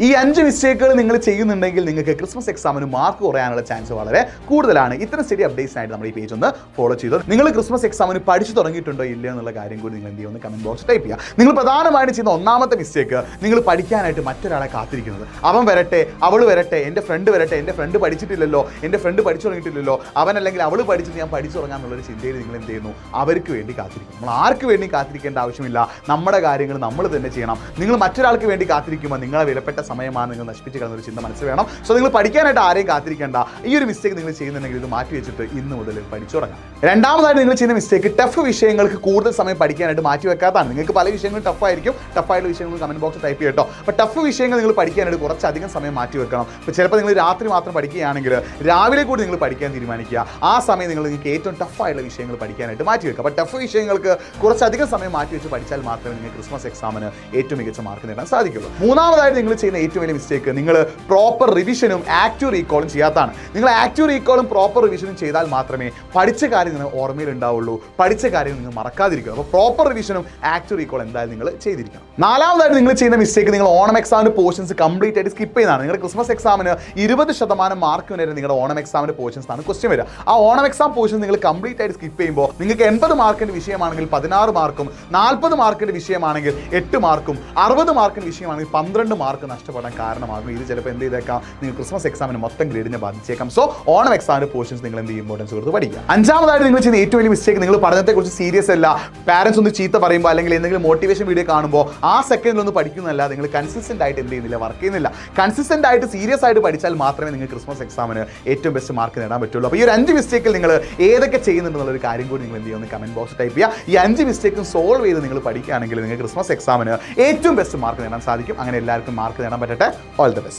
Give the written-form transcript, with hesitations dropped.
ഈ 5 മിസ്റ്റേക്കുകൾ നിങ്ങൾ ചെയ്യുന്നുണ്ടെങ്കിൽ നിങ്ങൾക്ക് ക്രിസ്മസ് എക്സാമിന് മാർക്ക് കുറയാനുള്ള ചാൻസ് വളരെ കൂടുതലാണ്. ഇത്തരം സ്റ്റഡി അപ്ഡേറ്റ്സിനായിട്ട് നമ്മൾ ഈ പേജ് ഒന്ന് ഫോളോ ചെയ്തു. നിങ്ങൾ ക്രിസ്മസ് എക്സാമിന് പഠിച്ചു തുടങ്ങിയിട്ടുണ്ടോ ഇല്ലയോ എന്നുള്ള കാര്യം കൂടി നിങ്ങൾ എന്ത് ചെയ്യുമെന്ന് കമന്റ് ബോക്സ് ടൈപ്പ് ചെയ്യുക. നിങ്ങൾ പ്രധാനമായിട്ട് ചെയ്യുന്ന ഒന്നാമത്തെ മിസ്റ്റേക്ക്, നിങ്ങൾ പഠിക്കാനായിട്ട് മറ്റൊരാളെ കാത്തിരിക്കുന്നത്. അവൻ വരട്ടെ, അവൾ വരട്ടെ, എൻ്റെ ഫ്രണ്ട് വരട്ടെ, എൻ്റെ ഫ്രണ്ട് പഠിച്ചിട്ടില്ലല്ലോ, എൻ്റെ ഫ്രണ്ട് പഠിച്ചു തുടങ്ങിയിട്ടില്ലല്ലോ, അവൻ അല്ലെങ്കിൽ അവൾ പഠിച്ചിട്ട് ഞാൻ പഠിച്ചു തുടങ്ങാമെന്നുള്ളൊരു ചിന്തയിൽ നിങ്ങൾ എന്ത് ചെയ്യുന്നു? അവർക്ക് വേണ്ടി കാത്തിരിക്കും. നമ്മൾ ആർക്ക് വേണ്ടി കാത്തിരിക്കേണ്ട ആവശ്യമില്ല. നമ്മുടെ കാര്യങ്ങൾ നമ്മൾ തന്നെ ചെയ്യണം. നിങ്ങൾ മറ്റൊരാൾക്ക് വേണ്ടി കാത്തിരിക്കുമ്പോൾ നിങ്ങളെ വിലപ്പെട്ട സമയമാണ് നിങ്ങൾ നശിപ്പിച്ച് കളഞ്ഞൊരു ചിന്ത മനസ്സിൽ വേണം. സോ നിങ്ങൾ പഠിക്കാനായിട്ട് ആരെയും കാത്തിരിക്കേണ്ട. ഈ ഒരു മിസ്റ്റേക്ക് നിങ്ങൾ ചെയ്യുന്നുണ്ടെങ്കിൽ ഇത് മാറ്റി വെച്ചിട്ട് ഇന്ന് മുതൽ പഠിച്ചു തുടങ്ങാം. രണ്ടാമതായിട്ട് നിങ്ങൾ ചെയ്യുന്ന മിസ്റ്റേക്ക്, ടഫ് വിഷയങ്ങൾക്ക് കൂടുതൽ സമയം പഠിക്കാനായിട്ട് മാറ്റി വെക്കാത്തതാണ്. നിങ്ങൾക്ക് പല വിഷയങ്ങളും ടഫായിരിക്കും. ടഫായിട്ടുള്ള വിഷയങ്ങൾ കമന്റ് ബോക്സ് ടൈപ്പ് ചെയ്യട്ടോ. അപ്പോൾ ടഫ് വിഷയങ്ങൾ നിങ്ങൾ പഠിക്കാനായിട്ട് കുറച്ചധികം സമയം മാറ്റി വെക്കണം. ഇപ്പോൾ ചിലപ്പോൾ നിങ്ങൾ രാത്രി മാത്രം പഠിക്കുകയാണെങ്കിൽ രാവിലെ കൂടി നിങ്ങൾ പഠിക്കാൻ തീരുമാനിക്കുക. ആ സമയം നിങ്ങൾക്ക് ഏറ്റവും ടഫായിട്ടുള്ള വിഷയങ്ങൾ പഠിക്കാനായിട്ട് മാറ്റി വെക്കുക. അപ്പോൾ ടഫ് വിഷയങ്ങൾക്ക് കുറച്ചധികം സമയം മാറ്റി വെച്ച് പഠിച്ചാൽ മാത്രമേ നിങ്ങൾക്ക് ക്രിസ്മസ് എക്സാമിന് ഏറ്റവും മികച്ച മാർക്ക് നേടാൻ സാധിക്കുള്ളൂ. മൂന്നാമതായിട്ട് നിങ്ങൾ ചെയ്യുന്ന ഏറ്റവും വലിയ മിസ്റ്റേക്ക്, നിങ്ങൾ പ്രോപ്പർ റിവിഷനും ആക്റ്റീവ് റീകോളും ചെയ്യാത്തതാണ്. നിങ്ങൾ ആക്റ്റീവ് റീകോളും പ്രോപ്പർ റിവിഷനും ചെയ്താൽ മാത്രമേ പഠിച്ച കാര്യം നിങ്ങൾ ഓർമ്മയിൽ ഉണ്ടാവുള്ളൂ, പഠിച്ച കാര്യം നിങ്ങൾ മറക്കാതിരിക്കുക. അപ്പോൾ പ്രോപ്പർ റിവിഷനും ആക്റ്റീവ് റീകോൾ എന്തായാലും നിങ്ങൾ ചെയ്തിരിക്കണം. നാലാമതായിട്ട് നിങ്ങൾ ചെയ്യുന്ന മിസ്റ്റേക്ക്, നിങ്ങൾ ഓണം എക്സാമിന് പോർഷൻസ് കംപ്ലീറ്റ് ആയിട്ട് സ്കിപ്പ് ചെയ്യുന്നതാണ്. നിങ്ങളുടെ ക്രിസ്മസ് എക്സാമിന് 20% മാർക്ക് വരെ നിങ്ങളുടെ ഓണം എക്സാമിന് പോർഷൻസ് ആണ് ക്വസ്റ്റ്യൻ വരിക. ആ ഓണം എക്സാം പോർഷൻ നിങ്ങൾ കംപ്ലീറ്റ് ആയിട്ട് സ്കിപ്പ് ചെയ്യുമ്പോൾ നിങ്ങൾക്ക് 80 മാർക്കിന്റെ വിഷയമാണെങ്കിൽ 16 മാർക്കും, 40 മാർക്കിന്റെ വിഷയമാണെങ്കിൽ 8 മാർക്കും, 60 മാർക്കിന്റെ വിഷയമാണെങ്കിൽ 12 മാർക്ക് നഷ്ടപ്പെടാൻ കാരണമാകും. ഇത് ചിലപ്പോൾ എന്ത് ചെയ്തേക്കാം? നിങ്ങൾ ക്രിസ്മസ് എക്സാമിന് മൊത്തം ഗ്രേഡിനെ ബാധിച്ചേക്കാം. സോ ഓണം എക്സാമിന്റെ പോർഷൻസ് നിങ്ങൾ എന്ത് ഇമ്പോർട്ടൻസ് കൊടുത്ത് പഠിക്കുക. അഞ്ചാമതായിട്ട് നിങ്ങൾ ചെയ്യുന്ന ഏറ്റവും വലിയ മിസ്റ്റേക്ക്, നിങ്ങൾ പഠനത്തെക്കുറിച്ച് സീരിയസ് അല്ല. പാരൻസ് ഒന്ന് ചീത്ത പറയുമ്പോൾ അല്ലെങ്കിൽ എന്തെങ്കിലും മോട്ടിവേഷൻ വീഡിയോ കാണുമ്പോൾ ആ സെക്കൻഡിലൊന്നും പഠിക്കുന്നതല്ല, നിങ്ങൾ കൺസിസ്റ്റന്റ് ആയിട്ട് എന്ത് ചെയ്യുന്നില്ല, വർക്ക് ചെയ്യുന്നില്ല. കൺസിസ്റ്റന്റ് ആയിട്ട് സീരിയസ് ആയിട്ട് പഠിച്ചാൽ മാത്രമേ നിങ്ങൾക്ക് ക്രിസ്മസ് എക്സാമിന് ഏറ്റവും ബെസ്റ്റ് മാർക്ക് നേടാൻ പറ്റുള്ളൂ. അപ്പോൾ ഈ ഒരു 5 മിസ്റ്റേക്കിൽ നിങ്ങൾ ഏതൊക്കെ ചെയ്യുന്നുണ്ടെന്നുള്ളൊരു കാര്യം കൂടി നിങ്ങൾ എന്ത് ചെയ്യുമെന്ന് കമന്റ് ബോക്സ് ടൈപ്പ് ചെയ്യുക. ഈ 5 മിസ്റ്റേക്കും സോൾവ് ചെയ്ത് നിങ്ങൾ പഠിക്കുകയാണെങ്കിൽ നിങ്ങൾക്ക് ക്രിസ്മസ് എക്സാമിന് ഏറ്റവും ബെസ്റ്റ് മാർക്ക് നേടാൻ സാധിക്കും. അങ്ങനെ എല്ലാവർക്കും മാർക്ക് നേടാൻ പറ്റട്ടെ. All the best.